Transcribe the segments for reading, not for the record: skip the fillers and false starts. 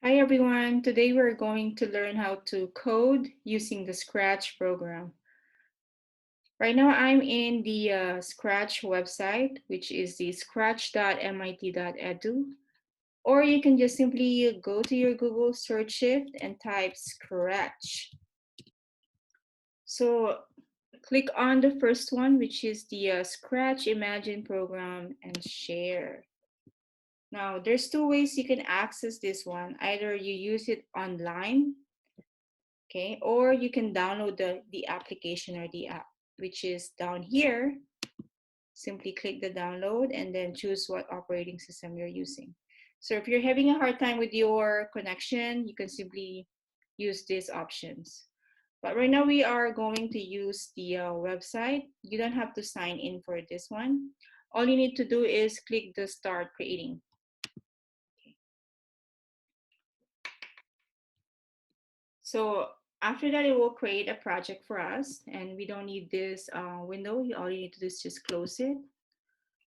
Hi everyone, today we're going to learn how to code using the Scratch program. Right now I'm in the Scratch website, which is the scratch.mit.edu, or you can just simply go to your Google search shift and type Scratch. So click on the first one, which is the Scratch Imagine program and share. Now, there's two ways you can access this one. Either you use it online, okay, or you can download the application or the app, which is down here. Simply click the download and then choose what operating system you're using. So if you're having a hard time with your connection, you can simply use these options. But right now we are going to use the website. You don't have to sign in for this one. All you need to do is click the start creating. Okay. So after that, it will create a project for us, and we don't need this window. All you need to do is just close it.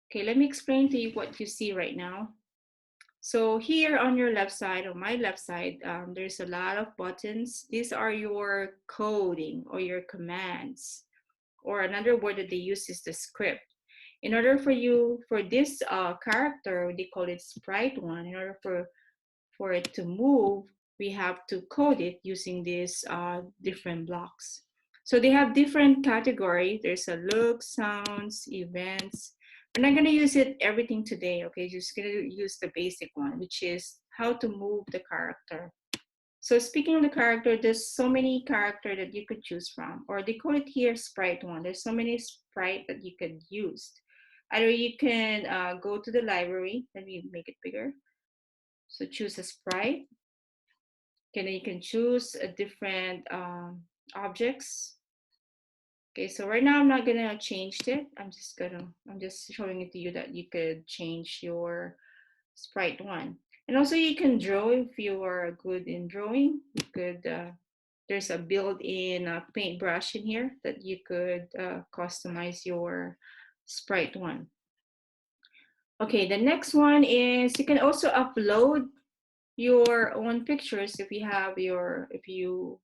Okay, let me explain to you what you see right now. So here on your left side, on my left side, there's a lot of buttons. These are your coding or your commands, or another word that they use is the script. In order for this character, they call it sprite one. In order for it to move, we have to code it using these different blocks. So they have different category. There's a look, sounds, events. We're not gonna use it everything today, okay? Just gonna use the basic one, which is how to move the character. So speaking of the character, there's so many character that you could choose from, or they call it here sprite one. There's so many sprite that you could use. Either you can go to the library. Let me make it bigger. So choose a sprite. Okay, then you can choose a different objects. Okay, so right now I'm not gonna change it. I'm just showing it to you that you could change your sprite one. And also you can draw if you are good in drawing. You could, there's a built-in paintbrush in here that you could customize your sprite one. Okay, the next one is you can also upload your own pictures if you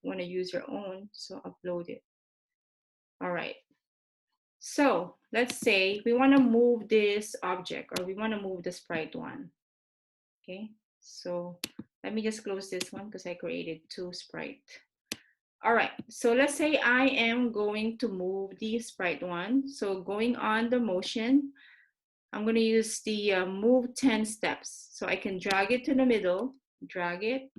want to use your own, so upload it. All right, so let's say we want to move this object, or we want to move the sprite one. Okay, so let me just close this one because I created two sprite. All right, so let's say I am going to move the sprite one. So going on the motion, I'm going to use the move 10 steps. So I can drag it to the middle, drag it.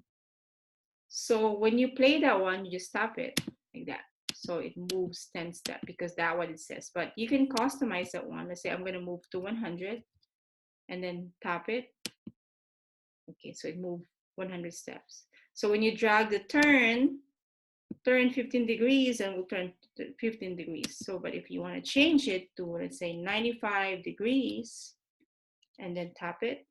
So when you play that one, you just tap it like that. So it moves 10 steps because that's what it says. But you can customize that one. Let's say I'm going to move to 100 and then tap it. Okay, so it moved 100 steps. So when you drag the turn 15 degrees and we'll turn 15 degrees. So, but if you want to change it to, let's say 95 degrees and then tap it,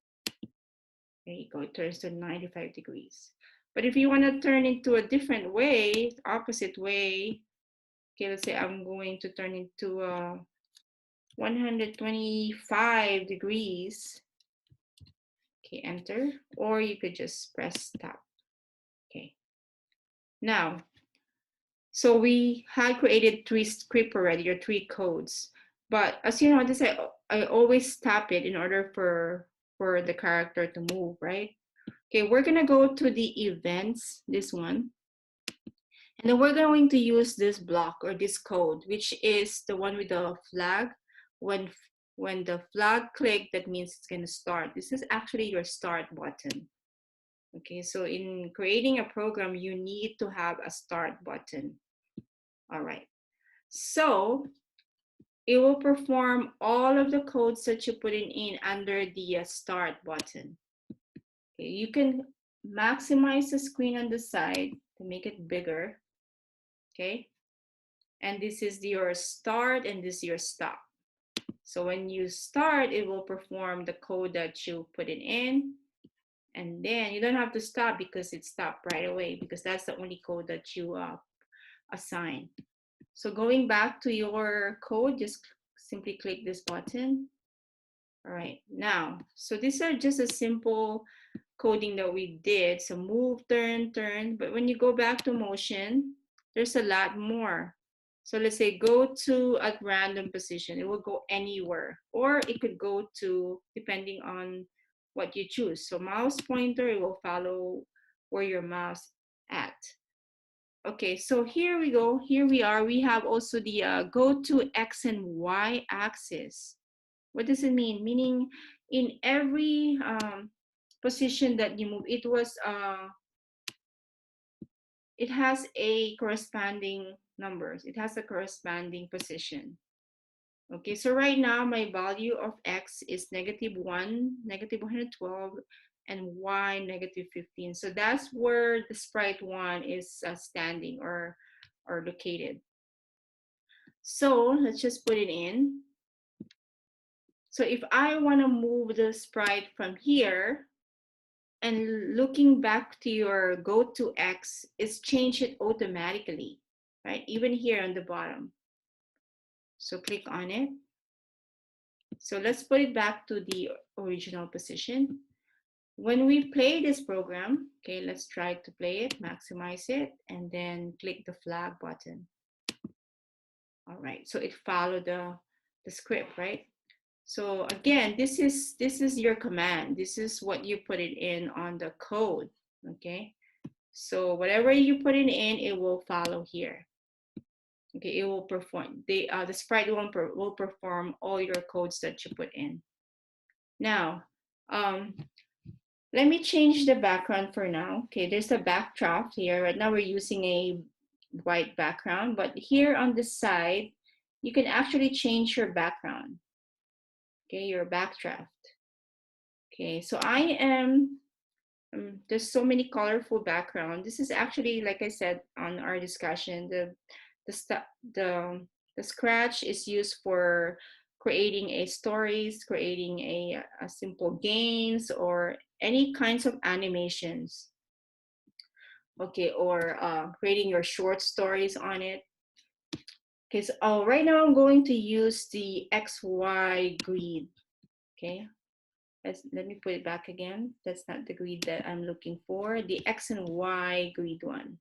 there you go, it turns to 95 degrees. But if you want to turn into a different way, opposite way, okay, let's say I'm going to turn into 125 degrees. Okay, enter, or you could just press tap. Okay. Now, so we had created three script already, or three codes. But as you notice, I always tap it in order for the character to move, right? Okay, we're gonna go to the events, this one. And then we're going to use this block or this code, which is the one with the flag. When when the flag click, that means it's gonna start. This is actually your start button. Okay, so in creating a program, you need to have a start button. All right, so it will perform all of the codes that you put in under the start button. Okay, you can maximize the screen on the side to make it bigger. Okay, and this is your start and this is your stop. So when you start, it will perform the code that you put it in, and then you don't have to stop because it stopped right away because that's the only code that you assign. So going back to your code, just simply click this button. All right, now, so these are just a simple coding that we did. So move, turn, turn. But when you go back to motion, there's a lot more. So let's say go to a random position. It will go anywhere. Or it could go to, depending on what you choose. So mouse pointer, it will follow where your mouse at. Okay, so here we go. Here we are. We have also the go to X and Y axis. What does it mean? Meaning in every position that you move, it has a corresponding numbers. It has a corresponding position. Okay, so right now my value of X is -1, -112, and Y -15. So that's where the sprite one is standing or located. So let's just put it in. So if I want to move the sprite from here, and looking back to your go to X, it's changed it automatically, right? Even here on the bottom. So click on it. So let's put it back to the original position. When we play this program, okay, let's try to play it, maximize it, and then click the flag button. All right, so it followed the script, right? So again, this is your command. This is what you put it in on the code, okay? So whatever you put it in, it will follow here. Okay, it will perform. The sprite will perform all your codes that you put in. Now, let me change the background for now. Okay, there's a backdraft here. Right now we're using a white background, but here on the side, you can actually change your background. Okay, your backdraft. Okay, so I am there's so many colorful background. This is actually, like I said on our discussion, the Scratch is used for creating a stories, creating a simple games, or any kinds of animations. Okay, or creating your short stories on it. Okay, so right now I'm going to use the XY grid. Okay, let me put it back again. That's not the grid that I'm looking for. The X and Y grid one.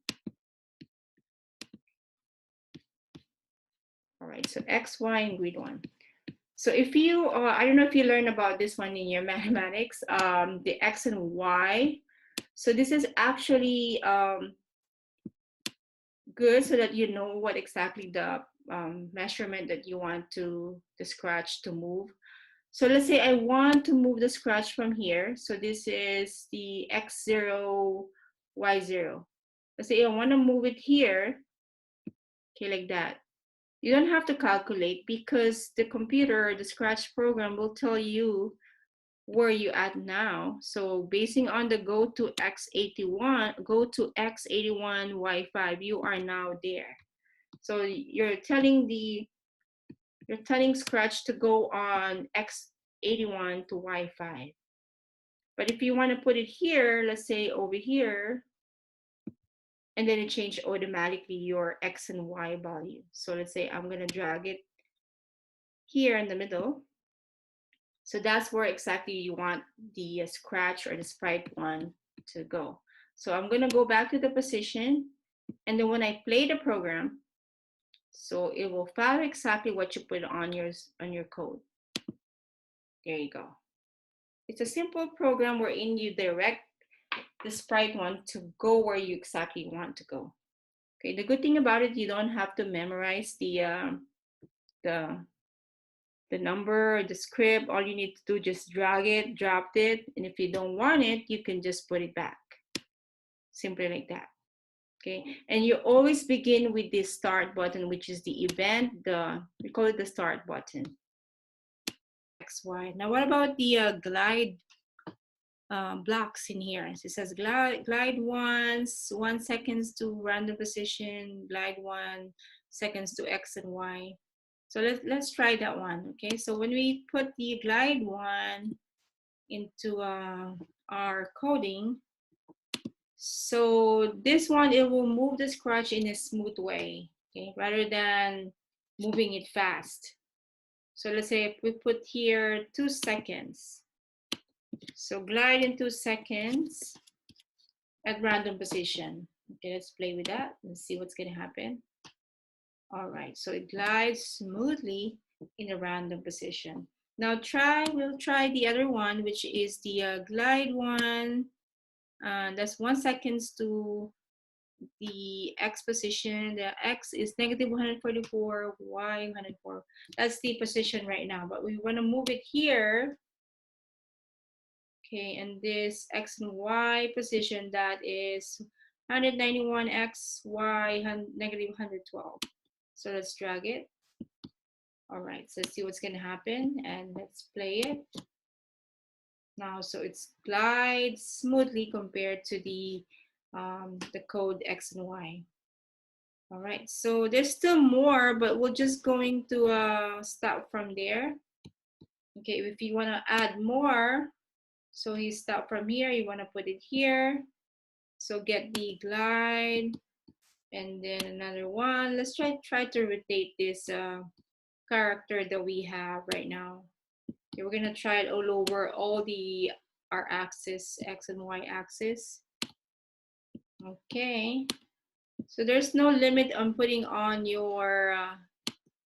All right, so X, Y, and grid one. So if you, I don't know if you learned about this one in your mathematics, the X and Y. So this is actually good so that you know what exactly the measurement that you want the Scratch to move. So let's say I want to move the Scratch from here. So this is the X0, Y0. Let's say I want to move it here, okay, like that. You don't have to calculate because the computer, the Scratch program will tell you where you at now. So basing on the go to X81, go to X81, Y5, you are now there. So you're telling Scratch to go on X81 to Y5. But if you want to put it here, let's say over here, and then it change automatically your X and Y value. So let's say I'm gonna drag it here in the middle. So that's where exactly you want the Scratch or the sprite one to go. So I'm gonna go back to the position, and then when I play the program, so it will follow exactly what you put on your code. There you go. It's a simple program wherein you direct the sprite one to go where you exactly want to go. Okay, the good thing about it, you don't have to memorize the number, the script. All you need to do, just drag it, drop it, and if you don't want it, you can just put it back. Simply like that. Okay, and you always begin with the start button, which is the event. We call it the start button. XY. Now, what about the glide blocks in here? So it says glide 1 seconds to random position, glide 1 seconds to X and Y. So let's try that one. Okay, so when we put the glide one into our coding, so this one, it will move the Scratch in a smooth way, okay, rather than moving it fast. So let's say if we put here 2 seconds, So glide in 2 seconds at random position. Okay, let's play with that and see what's gonna happen. All right, so it glides smoothly in a random position. Now we'll try the other one, which is the glide one. That's 1 seconds to the X position. The X is negative 144, Y 104. That's the position right now, but we wanna move it here. Okay, and this X and Y position, that is 191 X, Y, negative 112. So let's drag it. All right, so let's see what's gonna happen and let's play it. Now, so it glides smoothly compared to the code X and Y. All right, so there's still more, but we're just going to stop from there. Okay, if you wanna add more, so you stop from here, you wanna put it here. So get the glide and then another one. Let's try to rotate this character that we have right now. Okay, we're gonna try it all over all our axis, X and Y axis. Okay, so there's no limit on putting on your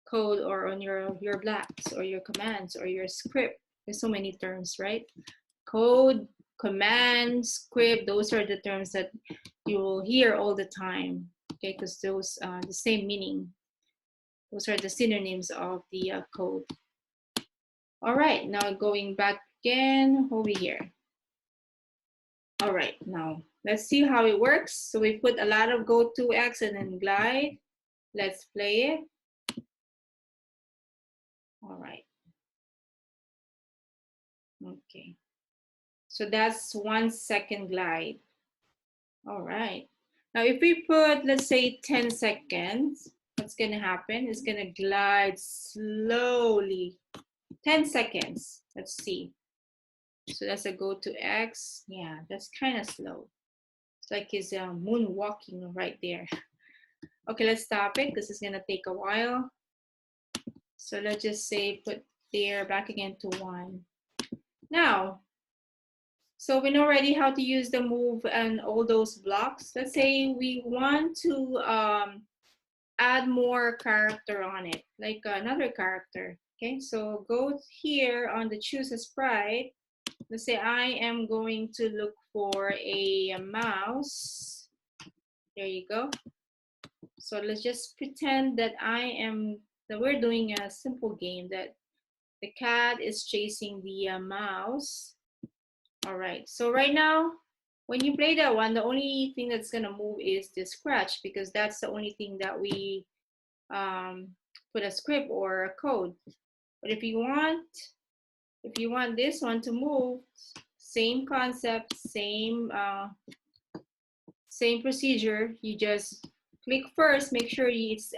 code or on your blocks or your commands or your script. There's so many terms, right? Code, command, script, those are the terms that you will hear all the time, okay, because those the same meaning. Those are the synonyms of the code. All right, now going back again over here. All right, now let's see how it works. So we put a lot of go to X and then glide. Let's play it. All right. Okay. So that's 1 second glide. All right. Now if we put, let's say 10 seconds, what's gonna happen? It's gonna glide slowly. 10 seconds. Let's see. So that's a go to X. Yeah, that's kind of slow. It's like he's moonwalking right there. Okay, let's stop it because it's gonna take a while. So let's just say put there back again to 1. Now, so we know already how to use the move and all those blocks. Let's say we want to add more character on it, like another character. Okay, so go here on the choose a sprite. Let's say I am going to look for a mouse. There you go. So let's just pretend that we're doing a simple game that the cat is chasing the mouse. All right, so right now, when you play that one, the only thing that's gonna move is the scratch because that's the only thing that we put a script or a code. But if you want this one to move, same concept, same procedure. You just click first, make sure it's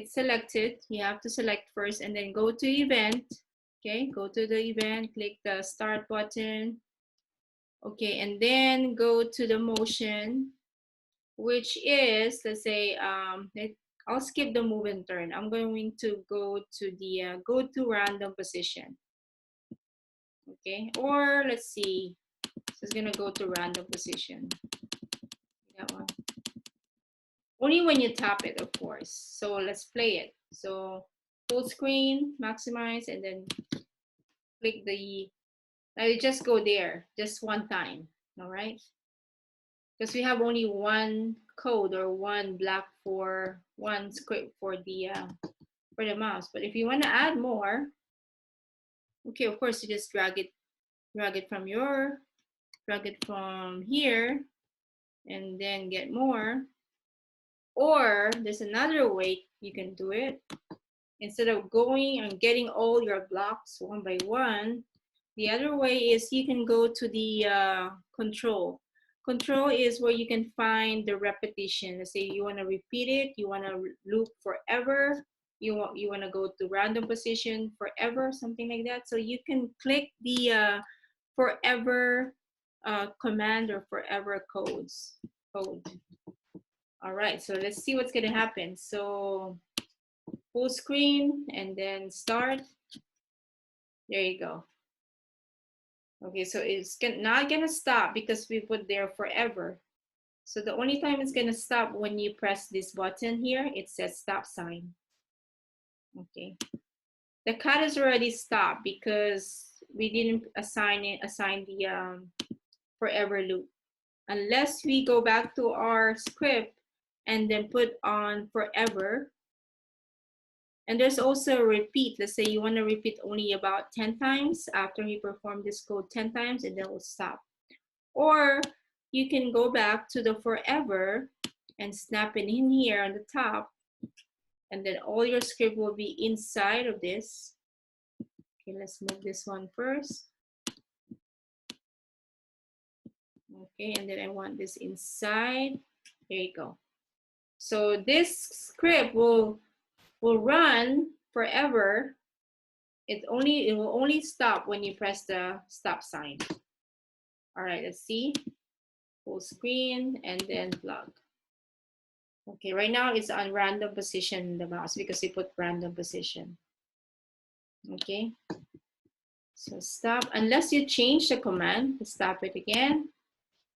selected. You have to select first and then go to event. Okay, go to the event, click the start button. Okay, and then go to the motion, which is, let's say, I'll skip the move and turn. I'm going to go to the go to random position. Okay, or let's see, so it's gonna go to random position. That one. Only when you tap it, of course. So let's play it. So full screen, maximize, and then click the, now you just go there, just one time, all right? Because we have only one code or one block for one script for the mouse. But if you want to add more, okay, of course you just drag it from here, and then get more. Or there's another way you can do it. Instead of going and getting all your blocks one by one, the other way is you can go to the control. Control is where you can find the repetition. Let's say you want to repeat it, you want to loop forever, you want to go to random position forever, something like that. So you can click the forever command or forever code. All right, so let's see what's gonna happen. So full screen and then start. There you go. Okay, so it's not gonna stop because we put there forever. So the only time it's gonna stop when you press this button here, it says stop sign. Okay, the cut is already stopped because we didn't assign the forever loop. Unless we go back to our script and then put on forever. And there's also a repeat. Let's say you want to repeat only about 10 times after you perform this code 10 times, and then we'll stop. Or you can go back to the forever and snap it in here on the top, and then all your script will be inside of this. Okay, let's move this one first. Okay, and then I want this inside. There you go. So this script will run forever. It will only stop when you press the stop sign. All right, let's see. Full screen and then plug. Okay, right now it's on random position in the mouse because we put random position. Okay, so stop. Unless you change the command, stop it again.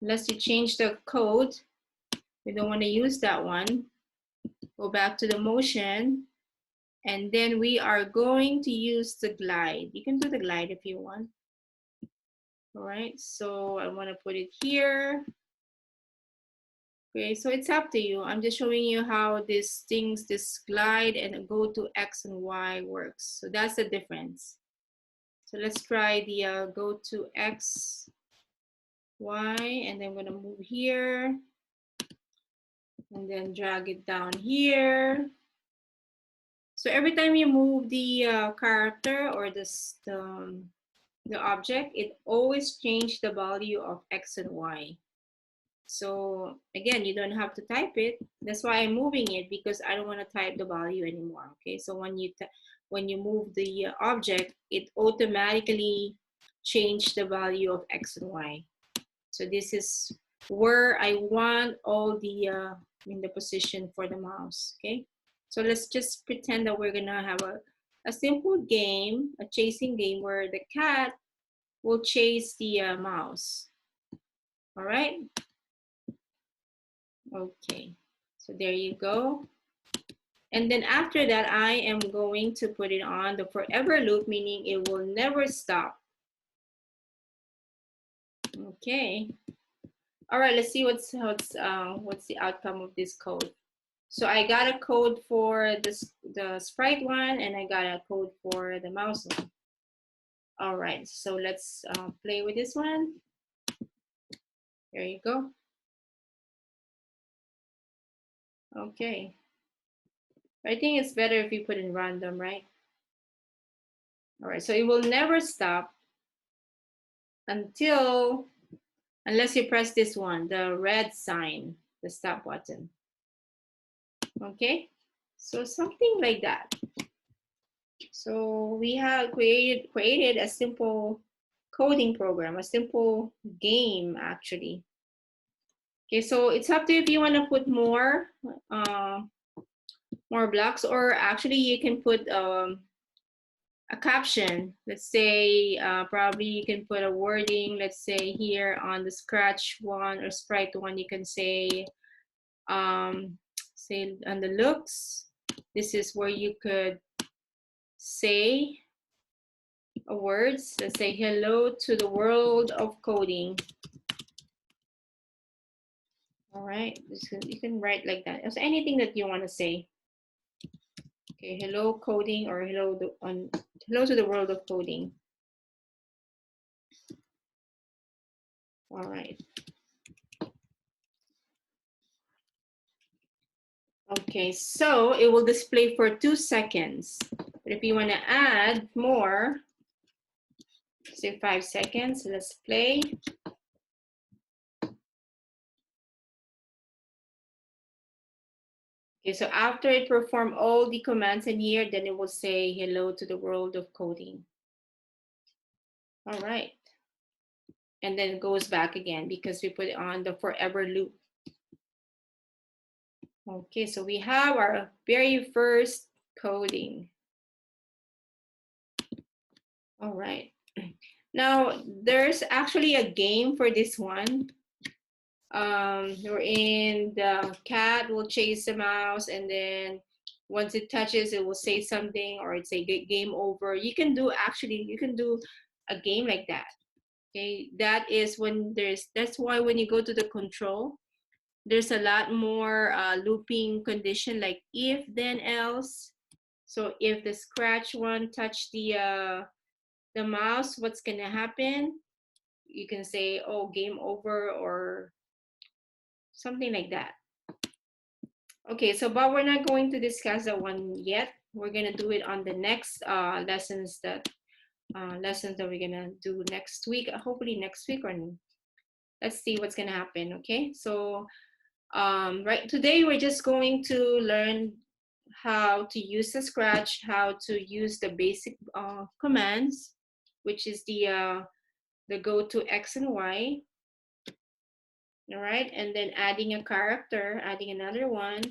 Unless you change the code, we don't want to use that one. Go back to the motion, and then we are going to use the glide. You can do the glide if you want. All right, so I want to put it here. Okay, so it's up to you. I'm just showing you how these things, this glide and go to X and Y works. So that's the difference. So let's try the go to X, Y, and then I'm gonna move here and then drag it down here. So every time you move the character or the object, it always changes the value of X and Y. So again, you don't have to type it. That's why I'm moving it, because I don't want to type the value anymore. Okay, so when you move the object, it automatically change the value of X and Y. So this is where I want all the in the position for the mouse. Okay, so let's just pretend that we're gonna have a simple game, a chasing game where the cat will chase the mouse. All right. Okay, so there you go. And then after that, I am going to put it on the forever loop, meaning it will never stop. Okay. All right, let's see what's the outcome of this code. So I got a code for the sprite one, and I got a code for the mouse one. All right, so let's play with this one. There you go. Okay. I think it's better if you put in random, right? All right, so it will never stop unless you press this one, the red sign, the stop button. Okay, so something like that. So we have created a simple coding program, a simple game actually. Okay, so it's up to you if you want to put more blocks, or actually you can put a caption. Let's say probably you can put a wording. Let's say here on the scratch one or sprite one, you can say say on the looks. This is where you could say a words. Let's say hello to the world of coding. All right, you can write like that. It's anything that you want to say. Okay, hello coding, or hello to the world of coding. All right. Okay, so it will display for 2 seconds. But if you want to add more, say 5 seconds, let's play. Okay, so after it perform all the commands in here, then it will say hello to the world of coding. All right. And then it goes back again because we put it on the forever loop. Okay, so we have our very first coding. All right. Now, there's actually a game for this one. Wherein the cat will chase the mouse, and then once it touches, it will say something, or it's a game over. You can do a game like that. Okay, that is when that's why when you go to the control, there's a lot more looping condition, like if then else. So if the scratch one touch the mouse, what's gonna happen? You can say, oh, game over, or something like that. Okay, so but we're not going to discuss that one yet. We're gonna do it on the next lessons that we're gonna do next week. Hopefully next week, or let's see what's gonna happen. Okay, so right Today we're just going to learn how to use the Scratch, how to use the basic commands, which is the go to X and Y. All right, and then adding a character, adding another one.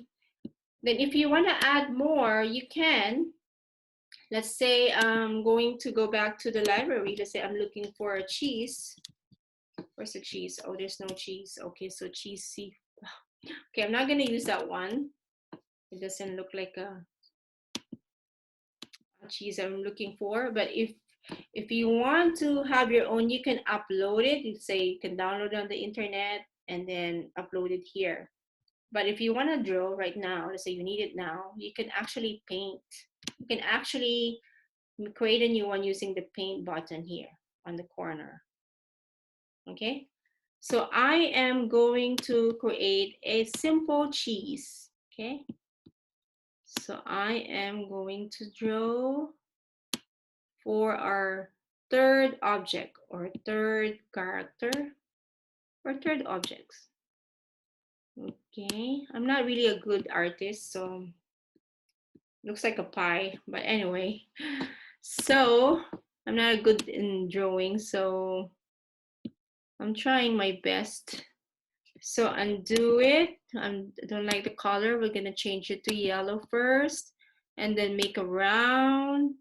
Then if you want to add more, you can. Let's say I'm going to go back to the library. Let's say I'm looking for a cheese. Where's the cheese? Oh, there's no cheese. Okay, so cheese C. Okay, I'm not going to use that one. It doesn't look like a cheese I'm looking for. But if you want to have your own, you can upload it. You say you can download it on the internet and then upload it here. But if you want to draw right now, let's say you need it now, you can actually paint. You can actually create a new one using the paint button here on the corner. Okay, so I am going to create a simple cheese. Okay, so I am going to draw for our third object, or third character, or third objects. Okay, I'm not really a good artist, so looks like a pie, but anyway. So I'm not good in drawing, so I'm trying my best. So undo it. I don't like the color. We're gonna change it to yellow first, and then make a round,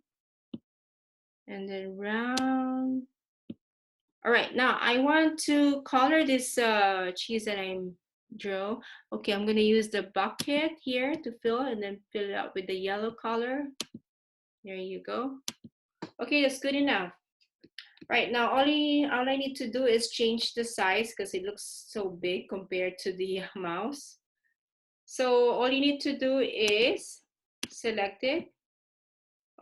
and then round. All right, now I want to color this cheese that I drew. Okay, I'm gonna use the bucket here to fill, and then fill it out with the yellow color. There you go. Okay, that's good enough. Right now, all I need to do is change the size because it looks so big compared to the mouse. So all you need to do is select it.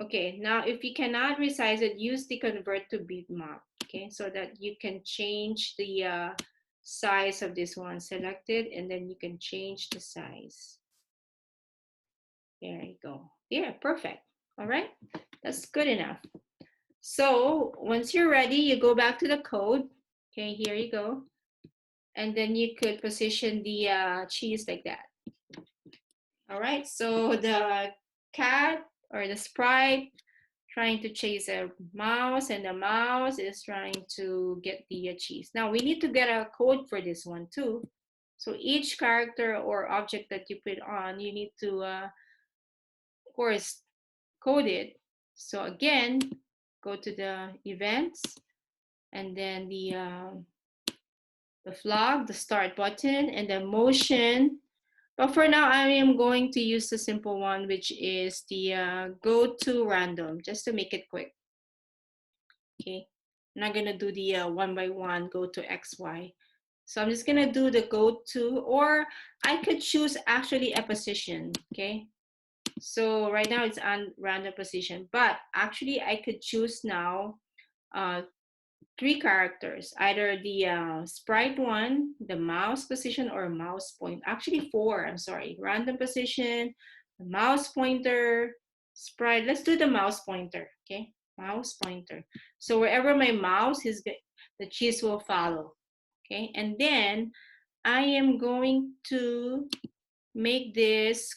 Okay, now if you cannot resize it, use the convert to bitmap. Okay, so that you can change the size of this one. Select it, and then you can change the size. There you go. Yeah, perfect. All right, that's good enough. So once you're ready, you go back to the code. Okay, here you go. And then you could position the cheese like that. All right, so the cat or the sprite trying to chase a mouse, and the mouse is trying to get the cheese. Now we need to get a code for this one too. So each character or object that you put on, you need to, of course, code it. So again, go to the events, and then the flag, the start button, and the motion. But for now, I am going to use the simple one, which is the go to random, just to make it quick. Okay, I'm not gonna do the one by one go to X, Y. So I'm just gonna do the go to, or I could choose actually a position, okay? So right now it's on random position, but actually I could choose now uh, three characters, either the sprite one, the mouse position, or mouse point. Actually four, I'm sorry. Random position, the mouse pointer, sprite. Let's do the mouse pointer, okay? Mouse pointer. So wherever my mouse is, the cheese will follow, okay? And then I am going to make this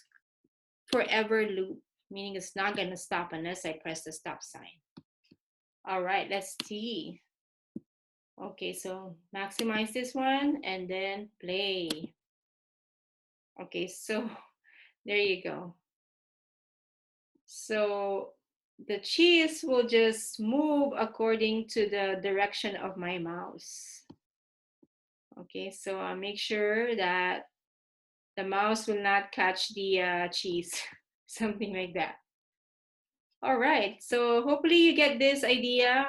forever loop, meaning it's not gonna stop unless I press the stop sign. All right, let's see. Okay, so maximize this one and then play. Okay, so there you go. So the cheese will just move according to the direction of my mouse. Okay, so make sure that the mouse will not catch the cheese, something like that. All right, so hopefully you get this idea.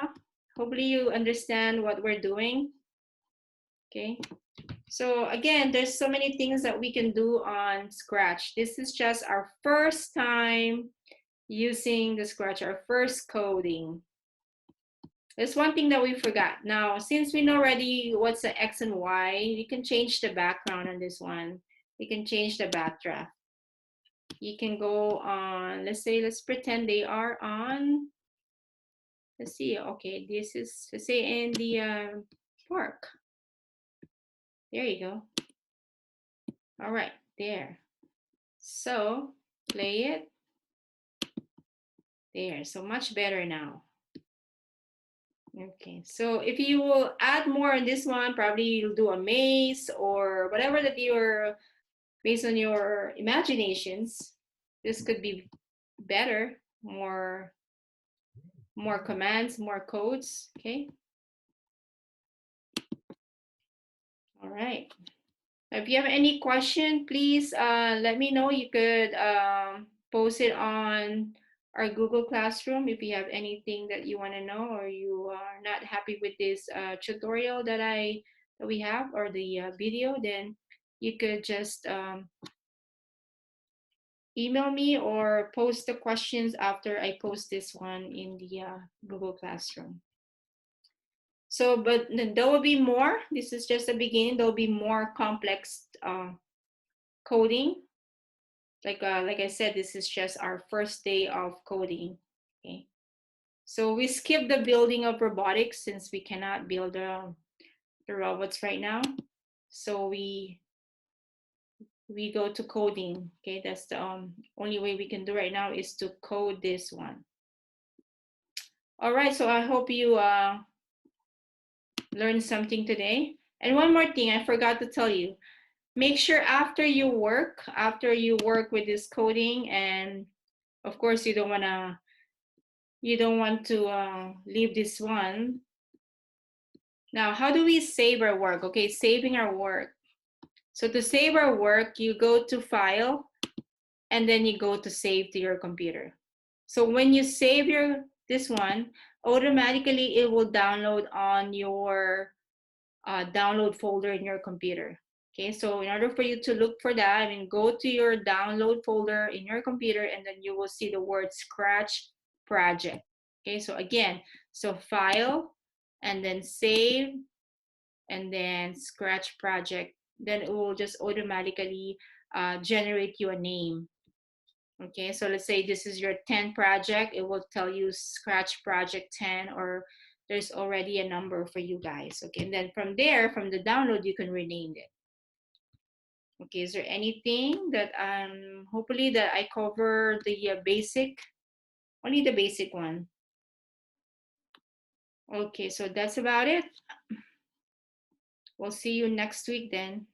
Hopefully you understand what we're doing. Okay, so again, there's so many things that we can do on Scratch. This is just our first time using the Scratch, our first coding. There's one thing that we forgot. Now, since we know already what's the X and Y, we can change the background on this one. We can change the backdraft. You can go on, let's pretend they are on, let's see, okay, this is, let's say in the park. There you go. All right, there. So play it. There, so much better now. Okay, so if you will add more on this one, probably you'll do a maze or whatever that you're, based on your imaginations, this could be better, more commands, more codes, okay? All right. If you have any question, please let me know. You could post it on our Google Classroom if you have anything that you want to know or you are not happy with this tutorial that we have or the video, then you could just email me or post the questions after I post this one in the Google Classroom. So, but there will be more. This is just the beginning. There will be more complex coding. Like I said, this is just our first day of coding. Okay. So we skip the building of robotics since we cannot build the robots right now. So we go to coding. Okay, that's the only way we can do right now is to code this one. All right, so I hope you learned something today. And one more thing I forgot to tell you. Make sure after you work with this coding, and of course you don't want to leave this one. Now, how do we save our work? Okay, saving our work. So to save our work, you go to File, and then you go to Save to your computer. So when you save this one, automatically it will download on your download folder in your computer. Okay, so in order for you to look for that, I mean, go to your download folder in your computer, and then you will see the word Scratch Project. Okay, so again, so File, and then Save, and then Scratch Project. Then it will just automatically generate you a name. Okay, so let's say this is your 10 project. It will tell you Scratch Project 10, or there's already a number for you guys. Okay, and then from there, from the download, you can rename it. Okay, is there anything that hopefully that I cover the basic, only the basic one. Okay, so that's about it. We'll see you next week then.